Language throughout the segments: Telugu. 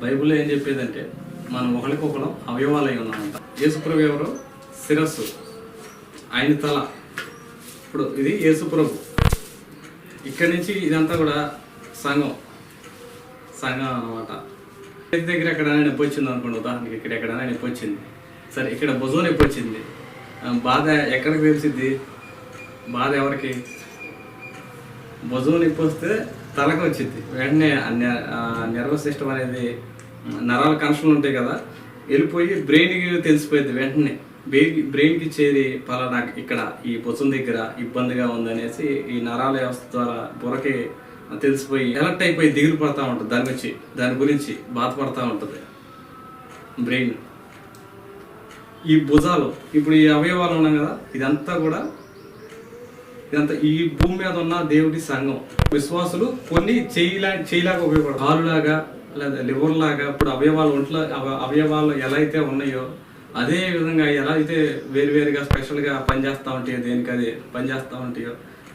బైబిల్లో ఏం చెప్పేదంటే మనం ఒకరికొకరం అవయవాలై ఉన్నామంట. యేసుప్రభు ఎవరు? శిరస్సు, ఆయన తల. ఇప్పుడు ఇది యేసుప్రభు. ఇక్కడి నుంచి ఇదంతా కూడా సంఘం అన్నమాట. దగ్గర ఎక్కడైనా నొప్పి వచ్చింది అనుకోండి, ఉదాహరణకి ఇక్కడ ఎక్కడైనా నొప్పి వచ్చింది, సరే ఇక్కడ భుజం నొప్పి వచ్చింది, బాధ ఎక్కడికి తెలిసిద్ది? బాధ ఎవరికి? భుజం నొప్పి వస్తే తలకు వచ్చింది, వెంటనే నర్వస్ సిస్టమ్ అనేది, నరాల కనెక్షన్లు ఉంటాయి కదా, వెళ్ళిపోయి బ్రెయిన్కి తెలిసిపోయింది. వెంటనే బ్రెయిన్కి చేరి పలానా ఇక్కడ ఈ భుజం దగ్గర ఇబ్బందిగా ఉందనేసి ఈ నరాల వ్యవస్థ ద్వారా బుర్రకి తెలిసిపోయి ఎలర్ట్ అయిపోయి దిగులు పడతా ఉంటుంది, దాని గురించి బాధపడతా ఉంటుంది బ్రెయిన్. ఈ భుజాలు, ఇప్పుడు ఈ అవయవాలు ఉన్నాం కదా, ఇదంతా ఈ భూమి మీద ఉన్న దేవుడి సంఘం. విశ్వాసులు కొన్ని చేయలాగా ఉపయోగపడతారు, కాలులాగా లేదా లివర్ లాగా. ఇప్పుడు అవయవాలు ఎలా అయితే ఉన్నాయో అదే విధంగా ఎలా అయితే వేరువేరుగా స్పెషల్గా పనిచేస్తూ ఉంటాయో, దేనికి అది పనిచేస్తూ ఉంటాయో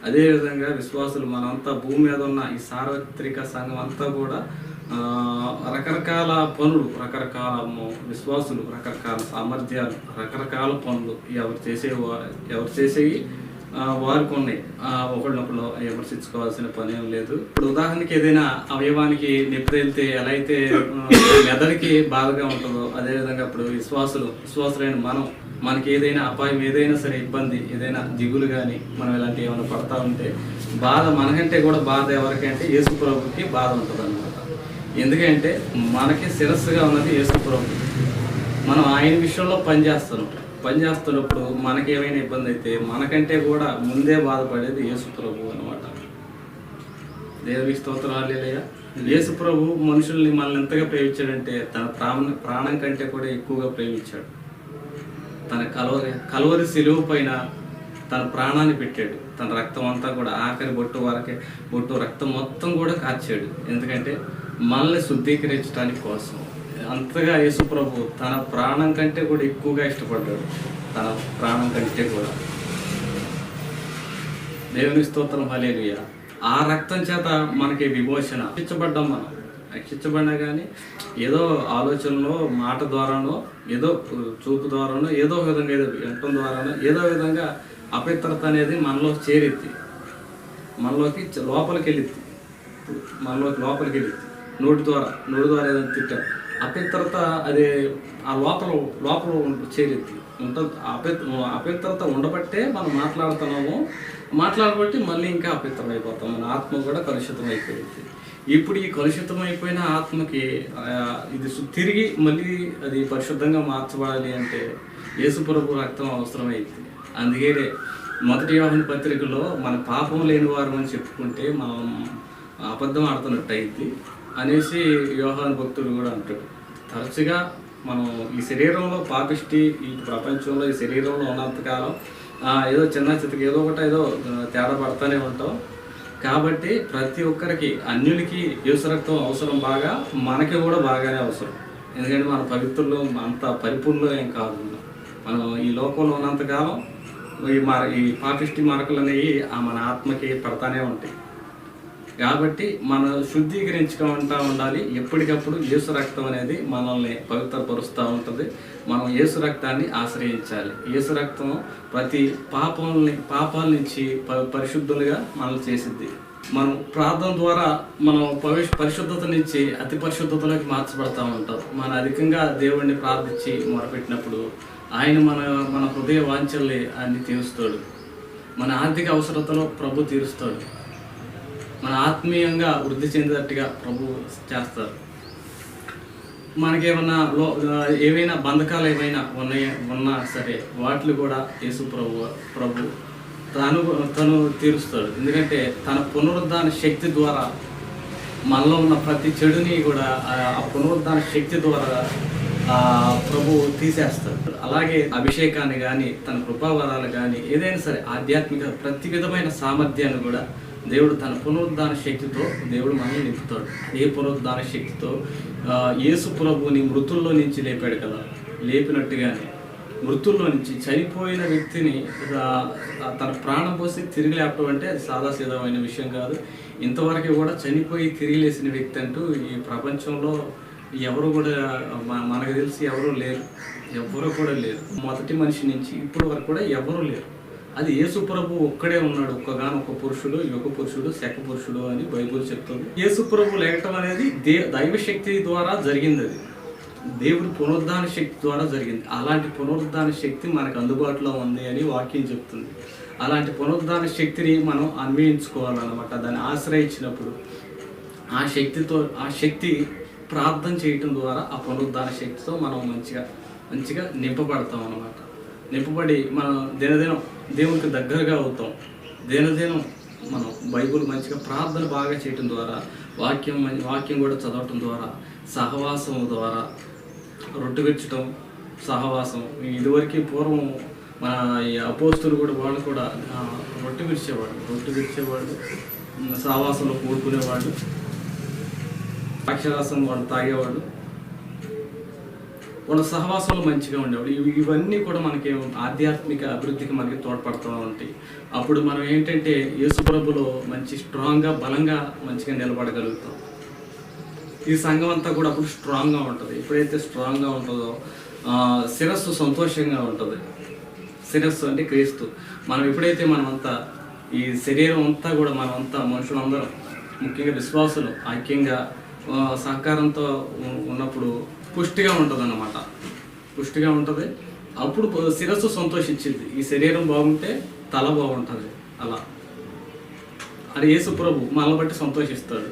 అదే విధంగా విశ్వాసులు మనంతా భూమి మీద ఉన్న ఈ సార్వత్రిక సంఘం అంతా కూడా రకరకాల పనులు, రకరకాల విశ్వాసులు, రకరకాల సామర్థ్యాలు, రకరకాల పనులు ఎవరు చేసేవి వారికి ఉన్నాయి. ఒకళ్ళొకళ్ళు విమర్శించుకోవాల్సిన పని ఏం లేదు. ఇప్పుడు ఉదాహరణకి ఏదైనా అవయవానికి నొప్పి తేలితే ఎలా అయితే మెదడుకి బాధగా ఉంటుందో అదేవిధంగా ఇప్పుడు విశ్వాసులైన మనకి ఏదైనా అపాయం, ఏదైనా సరే ఇబ్బంది, ఏదైనా దిగులు కానీ మనం ఇలాంటి ఏమైనా పడతా ఉంటే బాధ మనకంటే కూడా బాధ ఎవరికంటే యేసుప్రభుకి బాధ ఉంటుంది అన్నమాట. ఎందుకంటే మనకి శిరస్సుగా ఉన్నది యేసుప్రభు. మనం ఆయన విషయంలో పనిచేస్తున్నప్పుడు మనకేమైనా ఇబ్బంది అయితే మనకంటే కూడా ముందే బాధపడేది యేసుప్రభు అన్నమాట. దేవునికి స్తోత్రం, హల్లెలూయా. యేసుప్రభు మనుషుల్ని మనల్ని ఎంతగా ప్రేమించాడంటే తన ప్రాణం కంటే కూడా ఎక్కువగా ప్రేమించాడు. తన కలువరి సిలువ పైన తన ప్రాణాన్ని పెట్టాడు. తన రక్తం అంతా కూడా ఆఖరి బొట్టు రక్తం మొత్తం కూడా కార్చాడు. ఎందుకంటే మనల్ని శుద్ధీకరించడానికి కోసం. అంతగా యేసుప్రభు తన ప్రాణం కంటే కూడా ఎక్కువగా ఇష్టపడ్డాడు, తన ప్రాణం కంటే కూడా. దేవుని స్తోత్రం, హల్లెలూయా. ఆ రక్తం చేత మనకి విమోచన. మనం రక్షించబడినా కానీ ఏదో ఆలోచనలో, మాట ద్వారానో, ఏదో చూపు ద్వారానో, ఏదో విధంగా ఏదో వినటం ద్వారానో, ఏదో విధంగా అపవిత్రత అనేది మనలోకి చేరిద్ది, మనలోకి లోపలికి వెళ్ళిద్ది. నోటి ద్వారా ఏదైనా తిట్టాం, అపవిత్రత అది ఆ లోపల చేరిద్ది ఉంటుంది. అపవిత్రత ఉండబట్టే మనం మాట్లాడబట్టి మళ్ళీ ఇంకా అపవిత్రం అయిపోతాం. మన ఆత్మ కూడా కలుషితం అయిపోయింది. ఇప్పుడు ఈ కలుషితం అయిపోయిన ఆత్మకి ఇది తిరిగి మళ్ళీ అది పరిశుద్ధంగా మార్చబడాలి అంటే యేసుప్రభు రక్తం అవసరమైంది. అందుకే మొదటి యోహాను పత్రికలో మన పాపం లేని వారు అని చెప్పుకుంటే మనం అబద్ధం ఆడుతున్నట్టు అయింది అనేసి యోహాను భక్తుడు కూడా అంటాడు. తరచుగా మనం ఈ శరీరంలో పాపిష్టి, ఈ ప్రపంచంలో ఈ శరీరంలో ఉన్నంతకాలం ఏదో చిన్న చితకి ఏదో తేడా పడుతూనే ఉంటాం. కాబట్టి ప్రతి ఒక్కరికి, అన్యులకి యేసు రక్తం అవసరం బాగా, మనకి కూడా బాగానే అవసరం. ఎందుకంటే మన పవిత్రులు అంత పరిపూర్ణలో ఏం కాదు. మనం ఈ లోకంలో ఉన్నంతకాలం ఈ పాపిష్టి మరకలు అనేవి మన ఆత్మకి పడతానే ఉంటాయి. కాబట్టి మనం శుద్ధీకరించుకుంటూ ఉండాలి. ఎప్పటికప్పుడు యేసు రక్తం అనేది మనల్ని పవిత్రపరుస్తూ ఉంటుంది. మనం యేసు రక్తాన్ని ఆశ్రయించాలి. యేసు రక్తం ప్రతి పాపాల నుంచి పరిశుద్ధులుగా మనల్ని చేసిద్ది. మనం ప్రార్థన ద్వారా మనం పరిశుద్ధత నుంచి అతి పరిశుద్ధతలోకి మార్చబడతా ఉంటాం. మనం అధికంగా దేవుడిని ప్రార్థించి మొరపెట్టినప్పుడు ఆయన మన హృదయ వాంఛల్ని అన్ని తీరుస్తాడు. మన ఆర్థిక అవసరతలో ప్రభు తీరుస్తాడు. మన ఆత్మీయంగా వృద్ధి చెందేటట్టుగా ప్రభు చేస్తారు. మనకేమన్నా ఏవైనా బంధకాలు ఏమైనా ఉన్నా సరే వాటిని కూడా యేసు ప్రభు తను తీరుస్తాడు. ఎందుకంటే తన పునరుద్ధాన శక్తి ద్వారా మనలో ఉన్న ప్రతి చెడుని కూడా ఆ పునరుద్ధాన శక్తి ద్వారా ప్రభు తీసేస్తాడు. అలాగే అభిషేకాన్ని కానీ, తన కృపావరాలు కానీ, ఏదైనా సరే ఆధ్యాత్మిక ప్రతి విధమైన సామర్థ్యాన్ని కూడా దేవుడు తన పునరుద్ధాన శక్తితో దేవుడు మనల్ని నింపుతాడు. ఏ పునరుద్ధాన శక్తితో? యేసు ప్రభుని మృతుల్లో నుంచి లేపాడు కదా, లేపినట్టుగానే మృతుల్లో నుంచి చనిపోయిన వ్యక్తిని తన ప్రాణం పోసి తిరిగి లేపడం అంటే సాదాసీదమైన విషయం కాదు. ఇంతవరకు కూడా చనిపోయి తిరిగి లేసిన వ్యక్తి అంటూ ఈ ప్రపంచంలో ఎవరు కూడా మనకు తెలిసి ఎవరు లేరు, ఎవరు కూడా లేరు. మొదటి మనిషి నుంచి ఇప్పటి వరకు కూడా ఎవరు లేరు. అది యేసు ప్రభు ఒక్కడే ఉన్నాడు, ఒక్కగానొక్క పురుషుడు, యుగ పురుషుడు, శక పురుషుడు అని బైబుల్ చెప్తుంది. యేసు ప్రభు లేకటం అనేది దైవశక్తి ద్వారా జరిగింది. అది దేవుడి పునరుద్ధాన శక్తి ద్వారా జరిగింది. అలాంటి పునరుద్ధాన శక్తి మనకు అందుబాటులో ఉంది అని వాక్యం చెప్తుంది. అలాంటి పునరుద్ధాన శక్తిని మనం అన్వయించుకోవాలన్నమాట. దాన్ని ఆశ్రయించినప్పుడు ఆ శక్తి ప్రార్థన చేయటం ద్వారా ఆ పునరుద్ధాన శక్తితో మనం మంచిగా నింపబడతాం అన్నమాట. నింపబడి మనం దినదినం దేవునికి దగ్గరగా అవుతాం. దినదినం మనం బైబుల్ మంచిగా ప్రార్థన బాగా చేయటం ద్వారా, వాక్యం కూడా చదవటం ద్వారా, సహవాసం ద్వారా, రొట్టె విరచటం, సహవాసం. ఇదివరకు పూర్వం మన ఈ అపోస్తులు కూడా వాళ్ళు కూడా రొట్టె విరిచేవాడు, సహవాసంలో కూడుకునేవాడు, ద్రాక్షరసం వాళ్ళు తాగేవాడు, వాళ్ళ సహవాసంలో మంచిగా ఉండేవాడు. ఇవన్నీ కూడా మనకి ఆధ్యాత్మిక అభివృద్ధికి మనకి తోడ్పడుతూ ఉంటాయి. అప్పుడు మనం ఏంటంటే యేసు ప్రభులో మంచి స్ట్రాంగ్గా, బలంగా, మంచిగా నిలబడగలుగుతాం. ఈ సంఘం అంతా కూడా అప్పుడు స్ట్రాంగ్గా ఉంటుంది. ఎప్పుడైతే స్ట్రాంగ్గా ఉంటుందో శిరస్సు సంతోషంగా ఉంటుంది. శిరస్సు అంటే క్రీస్తు. మనం ఎప్పుడైతే మనమంతా ఈ శరీరం అంతా కూడా మనమంతా మనుషులందరం, ముఖ్యంగా విశ్వాసులు ఐక్యంగా సహకారంతో ఉన్నప్పుడు పుష్టిగా ఉంటుంది అన్నమాట. పుష్టిగా ఉంటుంది. అప్పుడు శిరస్సు సంతోషించింది. ఈ శరీరం బాగుంటే తల బాగుంటుంది. అలా అది యేసు ప్రభు మనల్ని బట్టి సంతోషిస్తాడు.